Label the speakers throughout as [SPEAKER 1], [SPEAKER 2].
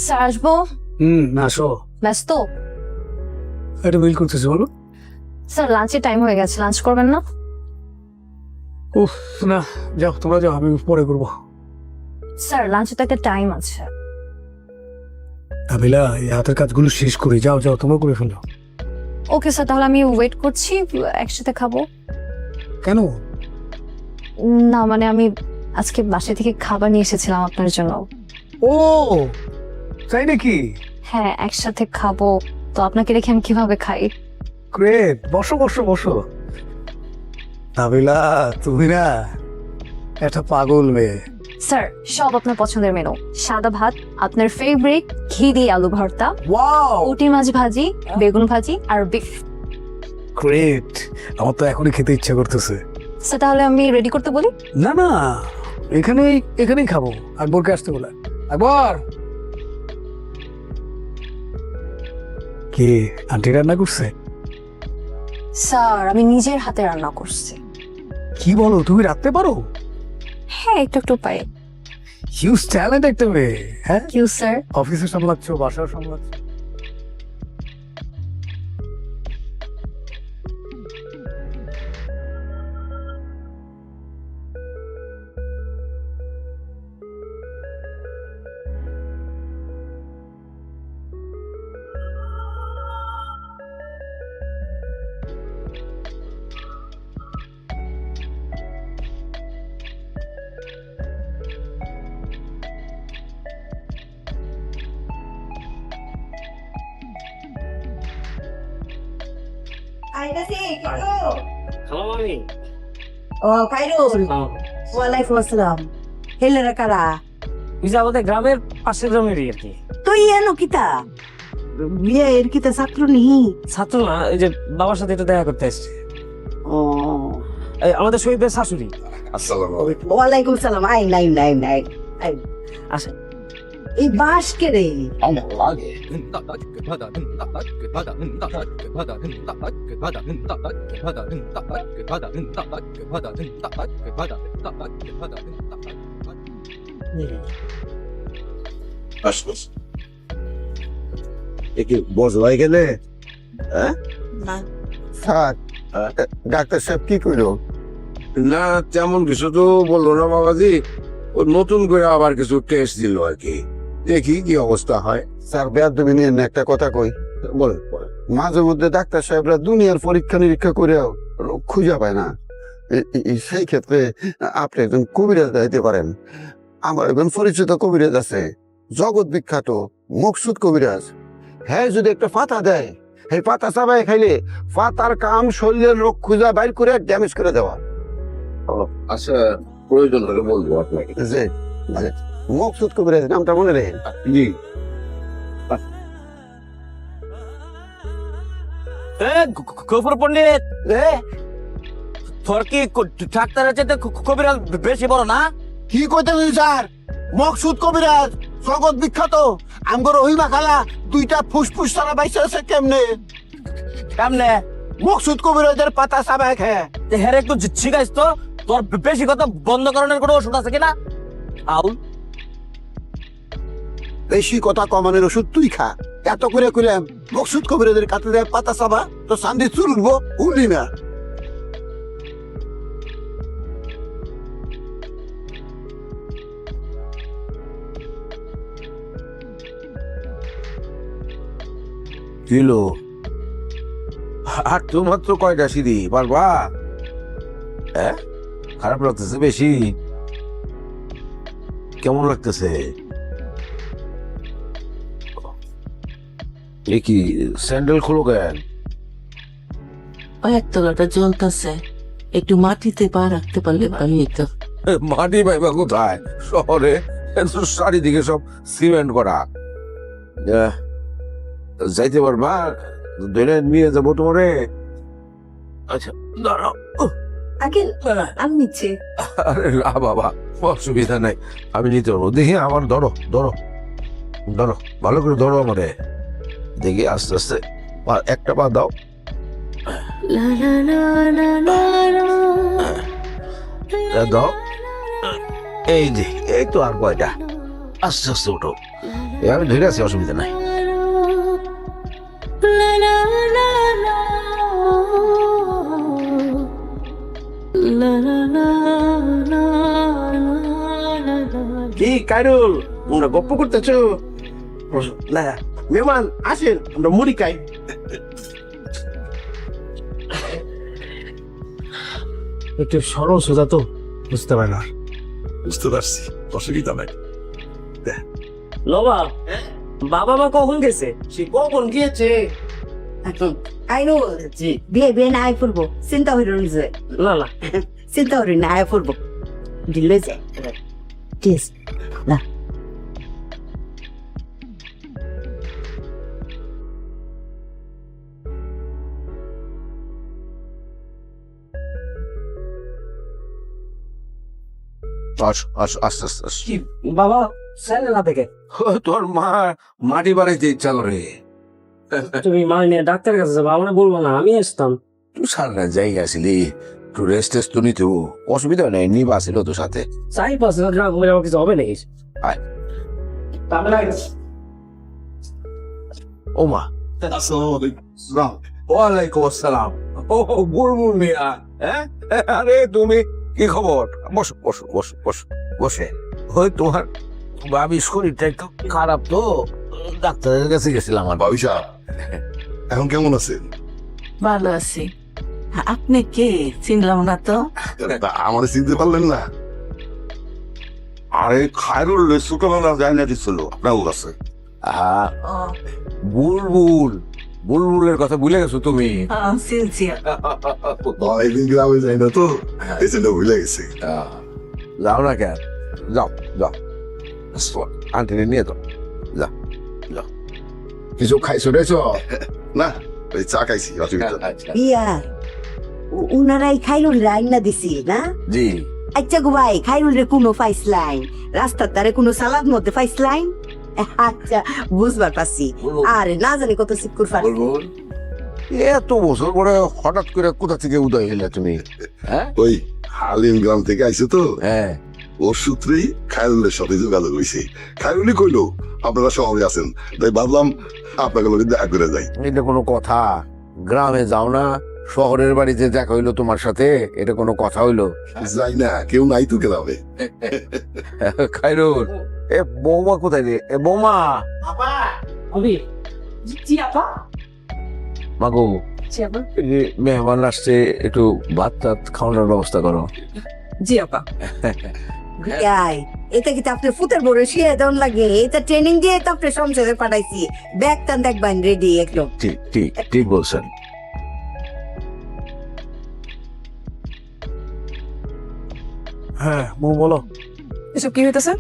[SPEAKER 1] Sir আসবো?
[SPEAKER 2] আসো।
[SPEAKER 1] ব্যস্ত?
[SPEAKER 2] এটা বিল করতেছি, বলো।
[SPEAKER 1] স্যার লাঞ্চের টাইম হয়ে গেছে, লাঞ্চ করবেন না?
[SPEAKER 2] উফ, না, যাও তোমরা যাও, আমি পরে করবো।
[SPEAKER 1] স্যার লাঞ্চে তো একটা টাইম আছে।
[SPEAKER 2] আমিলা, এই হাতের কাজগুলো শেষ করি, যাও যাও তোমরা করে ফেলো।
[SPEAKER 1] ওকে স্যার, তাহলে আমি ওয়েট করছি, একসাথে খাবো।
[SPEAKER 2] কেন?
[SPEAKER 1] না মানে আমি আজকে বাসা থেকে খাবার নিয়ে এসেছিলাম আপনার জন্য।
[SPEAKER 2] ও তাই নাকি?
[SPEAKER 1] হ্যাঁ, একসাথে খাবো, তো আপনাকে রেখে আমি কিভাবে খাই?
[SPEAKER 2] গ্রেট, বসো বসো বসো। আমিলা, তুমি না একটা পাগল মেয়ে।
[SPEAKER 1] স্যার সব আপনার পছন্দের মেনু, সাদা ভাত, আপনার ফেভারিট ঘি দিয়ে আলু ভর্তা,
[SPEAKER 2] ওয়াও,
[SPEAKER 1] পুঁটি মাছ ভাজি, বেগুন ভাজি আর বিফ।
[SPEAKER 2] গ্রেট, আমার তো এখনই খেতে ইচ্ছা করতেছে।
[SPEAKER 1] স্যার তাহলে আমি রেডি করতে বলি?
[SPEAKER 2] না না, এখানেই খাবো। আকবরকে আসতে বলে। আকবর, কি আন্টি রান্না করছে?
[SPEAKER 1] স্যার আমি নিজের হাতে রান্না করছি।
[SPEAKER 2] কি বলো, তুমি রাখতে পারো?
[SPEAKER 1] হ্যাঁ একটু একটু পাই।
[SPEAKER 2] হিউজ ট্যালেন্ট একটা মেয়ে। হ্যাঁ,
[SPEAKER 1] কিউ স্যার?
[SPEAKER 2] অফিসে সামলাচ্ছ, বাসাও সামলাচ্ছ।
[SPEAKER 3] Halo Mami.
[SPEAKER 4] Oh, Khairul. Waalaikumsalam. Helera kara.
[SPEAKER 3] Bisa আমাদের গ্রামের পাশের গ্রামেরই আর কি।
[SPEAKER 4] তুই এনো কিতা? বিয়ে এর কিতা ছাত্র নিহি?
[SPEAKER 3] ছাত্র না, এই যে বাবার সাথে একটু দেখা করতে এসেছে।
[SPEAKER 4] ও,
[SPEAKER 3] আমাদের শহীদের শাশুড়ি।
[SPEAKER 4] ওয়ালাইকুম সালাম। আই নাই নাই নাই। আই
[SPEAKER 3] আসেন।
[SPEAKER 4] এই বাস কে রে?
[SPEAKER 5] কি বস হয়ে গেলে?
[SPEAKER 4] না।
[SPEAKER 5] স্যার, ডাক্তার সাহেব কি করলো? না তেমন কিছু তো বললো না বাবাজি। ও নতুন করে আবার কিছু টেস্ট দিল আর কি, দেখি কি অবস্থা হয়। স্যার বেয়াদবি নিয়ে একটা কথা কই, বলেন। মাঝে মধ্যে ডাক্তার সাহেবরা দুনিয়ার পরীক্ষা নিরীক্ষা করেও রোগ খুঁজে পায় না। সেই ক্ষেত্রে আপনি একজন কবিরাজ দিতে পারেন। আমার একজন পরিচিত কবিরাজ আছে, জগৎ বিখ্যাত মকসুদ কবিরাজ। হ্যাঁ, যদি একটা পাতা দেয়, এই পাতা চাবাই খাইলে পাতার কাম শরীরের রোগ খুঁজা বাইর করে ড্যামেজ করে দেওয়া। আচ্ছা, প্রয়োজন হলে বলবো আপনাকে। যে মকসুদ কবিরাজ নামটা মনে রাখেন। জি।
[SPEAKER 3] গফুর পণ্ডিত, তোর কি ডাক্তারের চাইতে কবিরাজ বেশি বড় না?
[SPEAKER 5] কি কইতেছেন স্যার? মকসুদ কবিরাজ জগৎ বিখ্যাত। আমগর ওহিমা খালা দুইটা ফুসফুস সারা বাইসে আছে কেমনে?
[SPEAKER 3] কেমনে?
[SPEAKER 5] মকসুদ কবিরাজের পাতা চাবাই খায়।
[SPEAKER 3] হ্যাঁ একটু শিখাইস তো, তোর বেশি কথা বন্ধ করানোর কোনো ওষুধ আছে কিনা? আউল
[SPEAKER 5] বেশি কথা কমানোর ওষুধ তুই খা। এত করে করে মকসুদ কবিরাজের কাছে দেয় পাতা চাবা, তো সান্দি চুল উঠবো, উঠলি না। কিলো আর তো মাত্র কয়টা সিঁড়ি পারবা? হ্যাঁ, খারাপ লাগতেছে বেশি? কেমন লাগতেছে? এ কি স্যান্ডেল খুলো কেন?
[SPEAKER 4] ওই একতলাটা জ্বলতেছে, একটু মাটিতে পা রাখতে পারলে ভালো হতো।
[SPEAKER 5] মাটি পাইবা কোথায়? শহরে চারিদিকে সব সিমেন্ট করা। যাইতে পারবা? ধরে নিয়ে যাবো তোমারে। আচ্ছা দাঁড়াও।
[SPEAKER 4] আঙ্কেল আমি নিচ্ছি।
[SPEAKER 5] আরে না বাবা, অসুবিধা নাই, আমি নিতে পারবো। দেখি আমার ধরো ধরো ধরো, ভালো করে ধরো আমারে। দেখি আস্তে আস্তে একটা পা দাও। দাও, এই যে এই তো আর কয়টা। আস্তে আস্তে উঠো। আমি ধরে আছি, অসুবিধা নাই।
[SPEAKER 3] কি কাইরুল, তোমরা গপ্প করতেছো? না মেহমান আসেন, আমরা মুড়ি খাই।
[SPEAKER 2] একটু সরল সোজা তো বুঝতে পারে না।
[SPEAKER 5] বুঝতে পারছি, অসুবিধা নাই।
[SPEAKER 3] লবা, বাবা মা কখন গেছে? সে কখন গিয়েছে?
[SPEAKER 6] আইনুল
[SPEAKER 3] জি
[SPEAKER 6] বিয়ে বিয়ে না আয় পড়বো, চিন্তা হইল যে
[SPEAKER 3] না না
[SPEAKER 6] চিন্তা হইল না আয় পড়বো, দিলে যে ঠিক আছে না।
[SPEAKER 5] আস আস্তে আস্তে আস।
[SPEAKER 3] কি বাবা স্যার না থেকে
[SPEAKER 5] তোর মা মাটি বাড়াইতে ইচ্ছা করে।
[SPEAKER 3] তুমি মা নিয়ে ডাক্তার কাছে যাবো, আমরা বলবো না, আমি আসতাম।
[SPEAKER 5] তুই সারা জায়গা আসিলি, একটু রেস্ট টেস্ট তো নিতে অসুবিধা নেই, নিবা আসিল তোর সাথে।
[SPEAKER 3] চাই পাঁচ না ঘুরে আমার কিছু হবে নাকি?
[SPEAKER 5] আয়।
[SPEAKER 3] তাহলে
[SPEAKER 5] ও মা, ওয়ালাইকুম আসসালাম। ও বুলবুল মিয়া, হ্যাঁ? আরে তুমি, কি খবর? বসো বসো বসো বসো বসে। ওই তোমার ভাবির শরীরটা একটু খারাপ তো, ডাক্তারের কাছে গেছিলাম। আমার
[SPEAKER 7] ভাবি সাহেব, এখন কেমন আছেন?
[SPEAKER 4] ভালো আছি। আপনি কে? চিনলাম না তো।
[SPEAKER 7] আমাদের চিনতে পারলেন না? আরে খায়রুল ছোটবেলা যায় না দিচ্ছিল আপনার কাছে।
[SPEAKER 5] হ্যাঁ, বুলবুল, বুলবুলের কথা ভুলে গেছো তুমি?
[SPEAKER 4] চিনছি।
[SPEAKER 7] অনেকদিন গ্রামে যাই না তো, এই জন্য ভুলে গেছি।
[SPEAKER 5] যাও না কেন, যাও যাও, আন্টি নিয়ে যাও, যাও যাও। কিছু খাইছো রেছো?
[SPEAKER 7] না, ওই চা খাইছি, অসুবিধা নাই।
[SPEAKER 6] বিয়া উনারাই খাইরুল রাইন না দিছি না।
[SPEAKER 5] জি,
[SPEAKER 6] আচ্ছা গো ভাই, খাইরুল রে কোনো ফাইস লাইন, রাস্তার ধারে কোনো সালাদ মধ্যে ফাইস লাইন? আচ্ছা বুঝবার পারছি। আরে না জানি কত সিকুর ফার।
[SPEAKER 5] বুলবুল, এত বছর পরে হঠাৎ করে কোথা থেকে উদয় হইলে তুমি? হ্যাঁ
[SPEAKER 7] ওই হালিম গ্রাম থেকে আইছে তো,
[SPEAKER 5] হ্যাঁ,
[SPEAKER 7] ওর সূত্রেই খায়রুলের সাথে যোগাযোগ হয়েছে। খায়রুলই কইলো আপনারা শহরে আছেন, তাই ভাবলাম আপনাকে লোকে দেখা করে যাই।
[SPEAKER 5] এটা কোনো কথা? গ্রামে যাও না, শহরের বাড়িতে দেখা হইলো তোমার সাথে, এটা কোনো কথা হইলো?
[SPEAKER 7] যাই না, কেউ নাই তো গ্রামে।
[SPEAKER 5] খাইরুল, এ বৌমা কোথায় রে? এ বৌমা,
[SPEAKER 3] আমি
[SPEAKER 4] জি আপা।
[SPEAKER 5] মাগো, এই যে মেহমান আসছে, একটু ভাত টাত খাওয়ানোর ব্যবস্থা করো।
[SPEAKER 4] জি আপা।
[SPEAKER 6] বিয়াই এটা কি আপনার ফুতের বড় শিয়ে দেন লাগে? এটা ট্রেনিং দিয়ে তো আপনার সংসদে পাঠাইছি। ব্যাগ টান দেখবেন রেডি একদম।
[SPEAKER 5] ঠিক ঠিক ঠিক বলছেন।
[SPEAKER 2] হ্যাঁ বউ বলো,
[SPEAKER 8] এসব কি হইতেছে?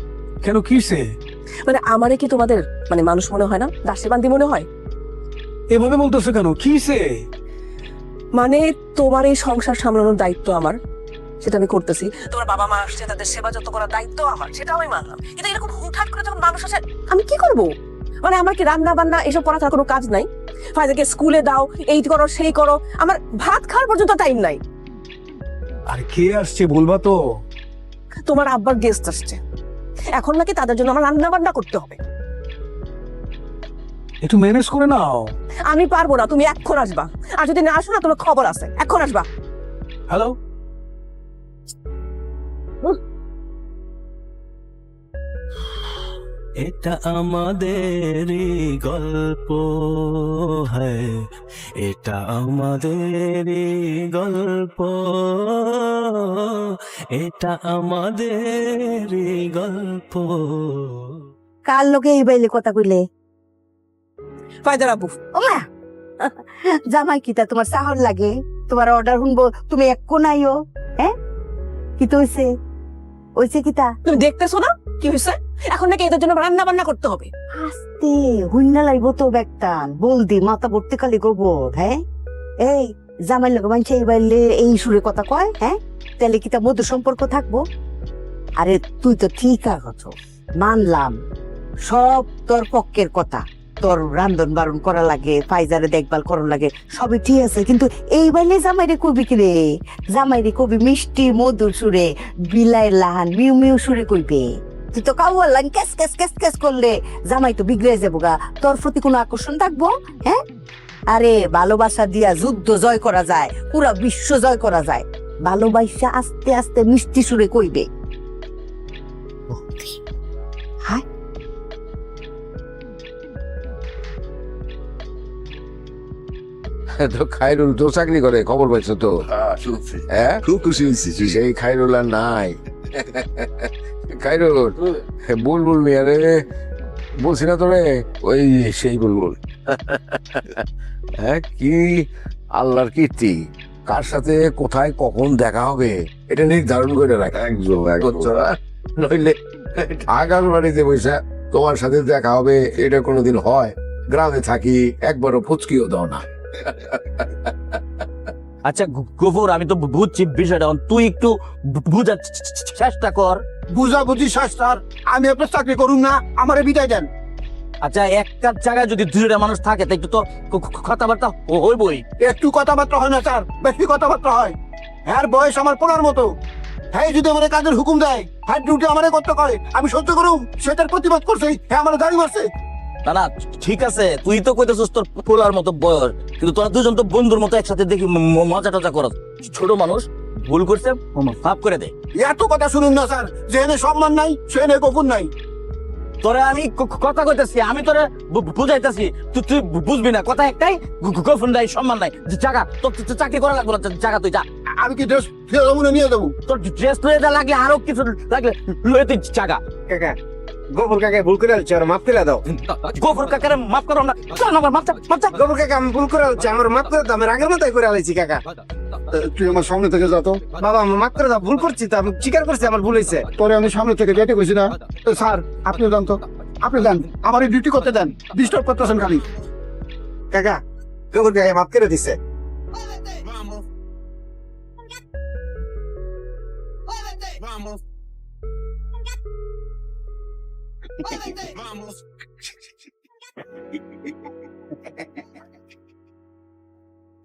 [SPEAKER 2] কেন কিসে
[SPEAKER 8] মানে আমারে কি তোমাদের মানে মানুষ মনে হয় না, দাসের বান্দি মনে হয়?
[SPEAKER 2] এভাবে বলতেছো কেন? কিসে?
[SPEAKER 8] মানে তোমার এই সংসার সামলানোর দায়িত্ব আমার, সেটা আমি করতেছি। তোমার বাবা মা আসছে, তাদের সেবা যত্ন করার দায়িত্ব আমার, সেটা আমি মানলাম। কিন্তু এরকম হুটহাট করে যখন মানুষ আসে, আমি কি করব? মানে আমার কি রান্না বান্না এসব করা ছাড়া কোনো কাজ নাই? ফায়দাকে স্কুলে দাও, এই করো সেই করো, আমার ভাত খাওয়ার পর্যন্ত টাইম নাই।
[SPEAKER 2] আর কে আসছে বলবা তো?
[SPEAKER 8] তোমার আব্বার গেস্ট আসছে, এখন নাকি তাদের জন্য আমার রান্না বান্না করতে হবে।
[SPEAKER 2] একটু ম্যানেজ করে নাও।
[SPEAKER 8] আমি পারবো না, তুমি এখন আসবা। আর যদি না আসো না, তোমার খবর আছে, এখন আসবা।
[SPEAKER 2] হ্যালো,
[SPEAKER 9] এটা আমাদেরই গল্প, হ্যাঁ এটা আমাদেরই গল্প, এটা আমাদেরই গল্প।
[SPEAKER 6] কার লোকে এই বাইলে কথা কইলে?
[SPEAKER 8] ফায়দার আব্বু।
[SPEAKER 6] ওমা জামাই কিতা তোমার সাহর লাগে? তোমার অর্ডার শুনবো, তুমি এক কোনাইও। হ্যাঁ কি তো হইছে? হইছে কিতা?
[SPEAKER 8] তুমি দেখতেছো না কি হয়েছে? এখন নাকি এদের জন্য রান্না বান্না করতে হবে।
[SPEAKER 6] আস্তে হুইনা লাইব তো ব্যাগটান, বলদি মাথা ভর্তি খালি গোবর। হ্যাঁ এই জামাই লোক মানছে এই বাইলে এই সুরে কথা কয়? হ্যাঁ তাহলে কিতা মধুর সম্পর্ক থাকবো? আরে তুই তো ঠিক আছো, মানলাম সব তোর পক্ষের কথা, তোর রান্ধন বারণ করা লাগে, ফাইজারে দেখভাল করা লাগে, সবই ঠিক আছে। কিন্তু এই বাইলে জামাইরে কবি কি রে? জামাইরে কবি মিষ্টি মধুর সুরে, বিলাই লাহান মিউ মিউ সুরে কইবে। তুই তো কাউয়ার লাইন ক্যাস ক্যাস ক্যাস ক্যাস করলে জামাই তো বিগড়ে যাবো গা, তোর প্রতি কোনো আকর্ষণ থাকবো? হ্যাঁ, আরে ভালোবাসা দিয়া যুদ্ধ জয় করা যায়, পুরা বিশ্ব জয় করা যায়। ভালোবাসা আস্তে আস্তে মিষ্টি সুরে কইবে। হায়,
[SPEAKER 5] তো খাইরুল তো চাকরি করে, খবর পাইছো তো?
[SPEAKER 7] শুনছি,
[SPEAKER 5] হ্যাঁ,
[SPEAKER 7] খুব খুশি হয়েছি।
[SPEAKER 5] সেই খাইরুল আর নাই। খাইরুল বুলবুল মিয়া রে, বলছি না তোরে, ওই সেই বুলবুল। হ্যাঁ, কি আল্লাহর কীর্তি, কার সাথে কোথায় কখন দেখা হবে এটা নির্ধারণ করে রাখে।
[SPEAKER 7] একদম
[SPEAKER 5] বুঝছো না? নইলে আগার বাড়িতে বসে তোমার সাথে দেখা হবে এটা কোনোদিন হয়? গ্রামে থাকি, একবারও ফুচকিও দাও না।
[SPEAKER 9] আচ্ছা গফুর, আমি তো বুঝছি বিষয়টা, তুই একটু বুঝার চেষ্টা কর।
[SPEAKER 3] বুঝাবুঝি শাস্তার, আমি আপনার চাকরি করুন না, আমারে বিদায় দেন।
[SPEAKER 9] আচ্ছা, একটা জায়গায় যদি দুইটা মানুষ থাকে তা একটু তো কথাবার্তা হইবই।
[SPEAKER 3] একটু কথাবার্তা হয় না স্যার, বেশি কথাবার্তা হয়। হ্যাঁ, বয়স আমার পড়ার মতো। হ্যাঁ, যদি আমার কাজের হুকুম দেয়, হ্যাঁ ডিউটি আমারে করতে করে, আমি সহ্য করুম, সেটার প্রতিবাদ করছি। হ্যাঁ, আমার গাড়ি মারছে।
[SPEAKER 9] না না, ঠিক আছে, তুই তো কইতেছিস তোর পোলার মতো বয়স, কিন্তু তোরা দুজন তো বন্ধুর মতো একসাথে দেখি মজা টজা করস। ছোট মানুষ ভুল করছে, মাফ করে দে।
[SPEAKER 3] এত কথা শুনুন না স্যার, যেখানে সম্মান নাই সেখানে কখন নাই।
[SPEAKER 9] তোরে আমি কথা কইতেছি, আমি তোরে বুঝাইতেছি, তুই বুঝবি না। কথা একটাই, গফুর নাই, সম্মান নাই, জায়গা তোর চাকরি করা লাগবে না, জায়গা তুই যা।
[SPEAKER 3] আমি কি ড্রেস নিয়ে যাবো?
[SPEAKER 9] তোর ড্রেস লয়ে যা, লাগলে আরো কিছু লাগলে লয়ে তুই জায়গা।
[SPEAKER 3] কাকা, গোবর কাকা ভুল করে আলছে, আর মাফ করে দাও।
[SPEAKER 9] গফুর কাকারে মাফ করো না, চল আমার মাফ চা।
[SPEAKER 3] গোবর কাকা, আমি ভুল করে আলছি, আমার মাফ করে দাও। আমি আগের মতোই করে আলাইছি কাকা।
[SPEAKER 7] তুই আমার সামনে থেকে যা তো।
[SPEAKER 3] বাবা, আমার মাফ করে দাও, ভুল করছি তো, আমি স্বীকার করছি আমার ভুল হয়েছে।
[SPEAKER 7] পরে আমি সামনে থেকে যেতে কইছি না। স্যার, আপনি যান তো, আপনি যান, আমার ডিউটি করতে দেন, ডিস্টার্ব করতেছেন খালি।
[SPEAKER 3] কাকা, গোবর কাকা মাফ করে দিছে।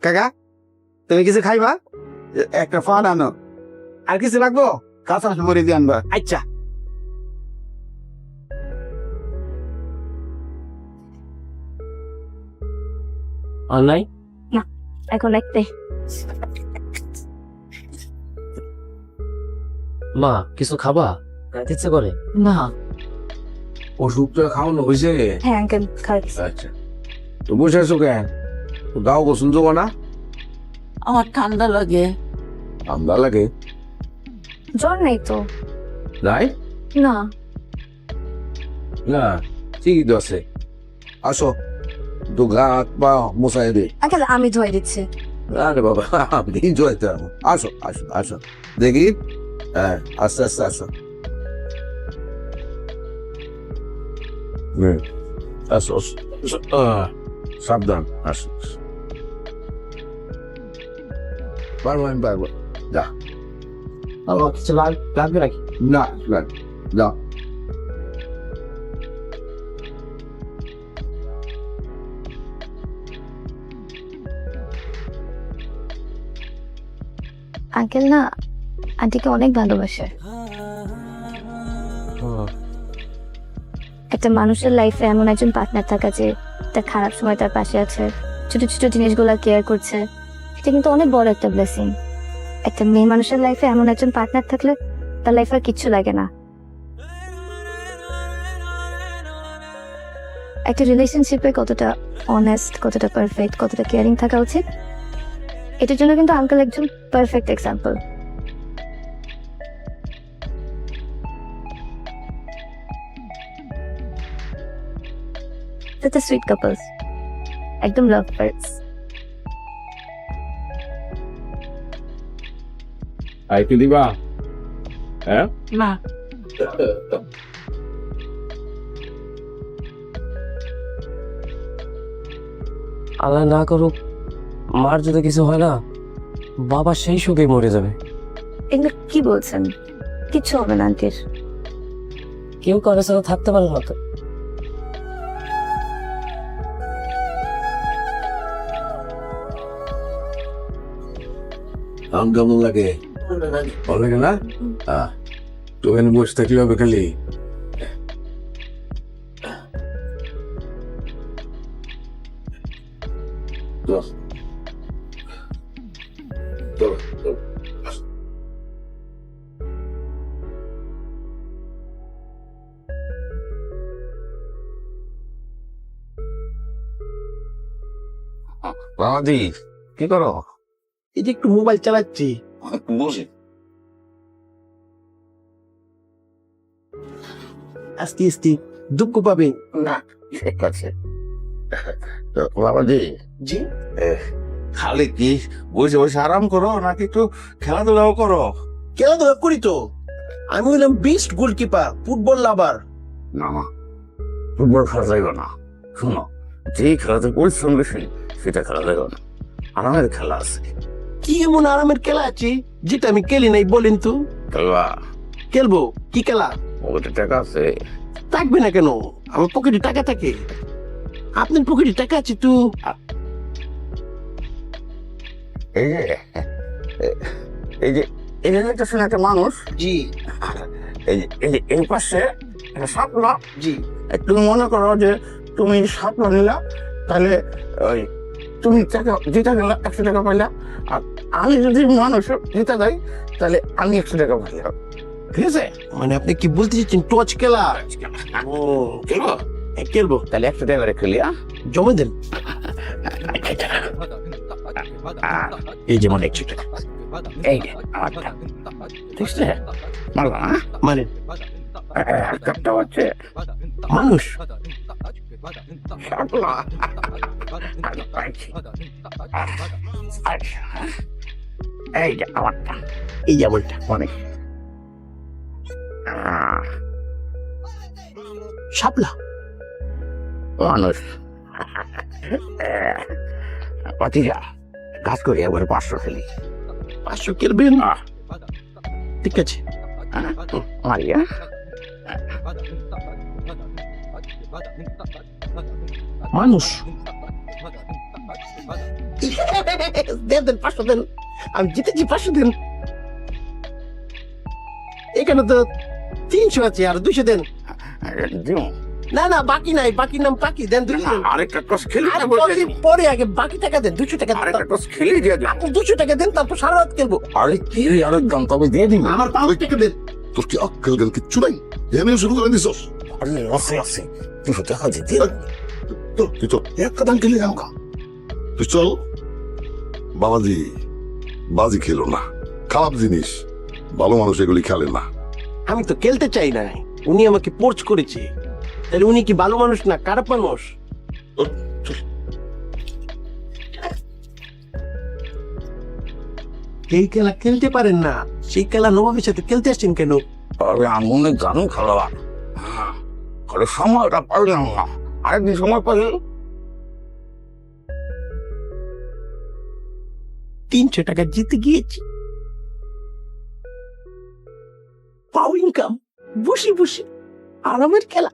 [SPEAKER 3] কাকা, তুমি কিছু খাইবা?
[SPEAKER 7] একটা ফান আনো,
[SPEAKER 3] আর কিছু লাগবো?
[SPEAKER 7] কাঁচা মরে দিয়ে আনবা।
[SPEAKER 3] আচ্ছা।
[SPEAKER 9] অনলাইন
[SPEAKER 1] এখন একটাই।
[SPEAKER 9] মা, কিছু খাবা? ইচ্ছে করে
[SPEAKER 4] না,
[SPEAKER 5] ওষুধটা খাওয়ানো হয়েছে?
[SPEAKER 1] হ্যাঁ আঙ্কেল, খাই।
[SPEAKER 5] আচ্ছা, তো বসে আছো কেন? গাও গোসল যাবো না?
[SPEAKER 4] আমার ঠান্ডা লাগে।
[SPEAKER 5] ঠান্ডা লাগে?
[SPEAKER 1] জ্বর নেই তো?
[SPEAKER 5] নাই
[SPEAKER 1] না।
[SPEAKER 5] না, ঠিকই তো আছে। আসো, তো গা হাত পা মোছাই দে।
[SPEAKER 1] আঙ্কেল, আমি ধুয়ে দিচ্ছি।
[SPEAKER 5] আরে বাবা, আপনি জয়তে আসো আসো আসো, দেখি। হ্যাঁ, আস্তে আস্তে আসো। আসো সাবধান, আসো। পারবো, আমি পারবো। যা,
[SPEAKER 9] কিছু লাগবে নাকি?
[SPEAKER 5] না যা।
[SPEAKER 1] আঙ্কেল না আন্টিকে অনেক ভালোবাসে। একটা মানুষের লাইফে এমন একজন পার্টনার থাকা যে তার খারাপ সময় তার পাশে আছে, ছোট ছোট জিনিসগুলো কেয়ার করছে, এটা কিন্তু অনেক বড় একটা ব্লেসিং। একটা মেয়ে মানুষের লাইফে এমন একজন পার্টনার থাকলে তার লাইফে আর কিচ্ছু লাগে না। একটা রিলেশনশিপে কতটা অনেস্ট, কতটা পারফেক্ট, কতটা কেয়ারিং থাকা উচিত, এটার জন্য কিন্তু আঙ্কেল একজন perfect example. Such a sweet couples. একদম লাভ বার্ডস।
[SPEAKER 5] আইতে দিবা? হ্যাঁ,
[SPEAKER 4] না,
[SPEAKER 9] আল্লাহ না করুক, মার যদি কিছু হয় না, বাবা সেই সুখে মরে যাবে।
[SPEAKER 1] এগুলো কি বলছেন? কিচ্ছু হবে না আন্টির।
[SPEAKER 9] কেউ কারো সাথে থাকতে পারে না তো।
[SPEAKER 5] এখন কেমন লাগে? ভালো লাগে না? তো এখানে বসে থাকলে হবে খালি? বাবাজি কি করো?
[SPEAKER 3] এই যে একটু মোবাইল চালাচ্ছি।
[SPEAKER 5] বসে
[SPEAKER 3] আস্তে আস্তে দুঃখ পাবে।
[SPEAKER 5] না ঠিক আছে। তো বাবাজি
[SPEAKER 3] জি,
[SPEAKER 5] খালি কি বসে বসে আরাম করো নাকি একটু খেলাধুলাও করো?
[SPEAKER 3] খেলাধুলা করি তো। আমি হইলাম বেস্ট গোলকিপার, ফুটবল লাভার।
[SPEAKER 5] না ফুটবল খেলা যাইব না। শোনো, যে খেলাতে পরিশ্রম বেশি সেটা খেলা যাইব না। আরামের খেলা আছে।
[SPEAKER 3] কি এমন আরামের খেলা আছে যেটা আমি খেলি নাই বলেন তো?
[SPEAKER 5] খেলবা?
[SPEAKER 3] খেলবো কি খেলা?
[SPEAKER 5] পকেটে টাকা আছে?
[SPEAKER 3] থাকবে না কেন? আমার পকেটে টাকা থাকে। আপনার পকেটে টাকা আছে তো?
[SPEAKER 5] এই যে এই যে এই যে দেখতেছেন একটা মানুষ,
[SPEAKER 3] জি
[SPEAKER 5] এই পাশে একটা সাপলা।
[SPEAKER 3] জি।
[SPEAKER 5] তুমি মনে করো যে তুমি সাপলা নিলা, তাহলে ওই তুমি টাকা জিতা গেলা 100 টাকা পাইলা, আর আমি যদি মানুষ জিতা যাই তাহলে আমি 100 টাকা পাইলাম। ঠিক আছে?
[SPEAKER 3] মানে আপনি কি বলতে চাচ্ছেন টচ খেলা? ও
[SPEAKER 5] খেলবো?
[SPEAKER 3] খেলবো।
[SPEAKER 5] তাহলে 100 টাকা করে খেলি।
[SPEAKER 3] জমা দেন।
[SPEAKER 5] এই যেমন 100 টাকা, এই যে আমারটা, ঠিক আছে? মারবা না?
[SPEAKER 3] মানে
[SPEAKER 5] কাপটা হচ্ছে
[SPEAKER 3] মানুষ।
[SPEAKER 5] সাপলা। আচ্ছা, এই যে আমারটা,
[SPEAKER 3] এই যেমনটা
[SPEAKER 5] অনেক
[SPEAKER 3] শাপলা
[SPEAKER 5] মানুষ। পাতিজা কাজ করি, একবার 500 খেলি।
[SPEAKER 3] 500 খেলবেন? ঠিক আছে।
[SPEAKER 5] মারিয়া
[SPEAKER 3] মানুষ। দেন দেন 500 দেন। আমি জিতেছি, 500 দেন। এখানে তো 300 আছে, আর 200 দেন। না না বাকি নাই, বাকি নাম বাকি দেন। 200 দেন।
[SPEAKER 5] আরেকটা টস খেলি,
[SPEAKER 3] আর পরে আগে বাকি টাকা দেন। 200 টাকা দেন।
[SPEAKER 5] আরেকটা টস খেলি দিয়ে দিন।
[SPEAKER 3] আপনি 200 টাকা দেন, তারপর সারা রাত খেলবো।
[SPEAKER 5] আরে কি রে, আরেক দাম তবে দিয়ে দিন।
[SPEAKER 3] আমার 500 টাকা দেন।
[SPEAKER 7] তোর কি আক্কেল গেল কিচ্ছু নাই? এমনি শুরু করে দিছস?
[SPEAKER 5] আরে আছে 200 টাকা দিয়ে দিন।
[SPEAKER 7] তুই চল, একটা দাম খেলে যাও। তুই চল। বাবাজি বাজি খেলো না, খারাপ জিনিস। ভালো মানুষ এগুলি খেলে না।
[SPEAKER 3] আমি তো খেলতে চাই না, উনি আমাকে পোর্চ করেছে। তাহলে উনি কি ভালো মানুষ না খারাপ মানুষ? এই খেলা খেলতে পারেন না, সেই খেলা নবাবের সাথে খেলতে আসছেন কেন?
[SPEAKER 5] আরে আমি অনেক জানো খেলোয়াড়, আরে সময়টা পারলাম না। আরেকদিন সময় পাইলে
[SPEAKER 3] 300 টাকা জিতে গিয়েছি। পাও ইনকাম, বসে বসে আরামের খেলা।